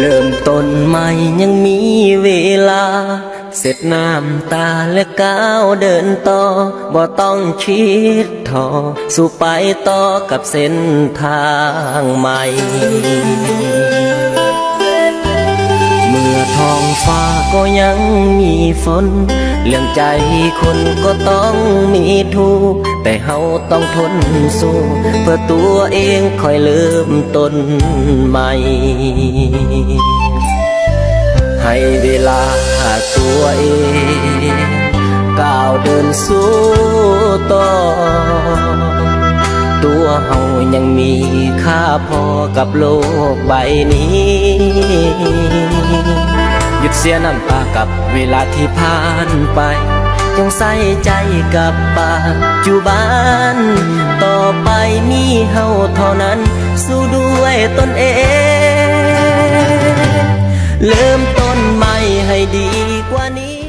เริ่มต้นใหม่ยังมีเวลาเสร็จน้ำตาและก้าวเดินต่อบ่ต้องคิดท้อสู่ไปต่อกับเส้นทางใหม่เมื่อท้องฟ้าก็ยังมีฝนเรื่องใจคนก็ต้องมีทุกข์แต่เฮาต้องทนสู้เพื่อตัวเองค่อยเริ่มต้นใหม่ให้เวลาตัวเองก้าวเดินสู้ต่อตัวเฮายังมีค่าพอกับโลกใบนี้หยุดเสียน้ำตากับเวลาที่ผ่านไปจงใส่ใจกับปัจจุบันต่อไปมีเฮาเท่านั้นสู้ด้วยตนเองเริ่มต้นใหม่ให้ดีกว่านี้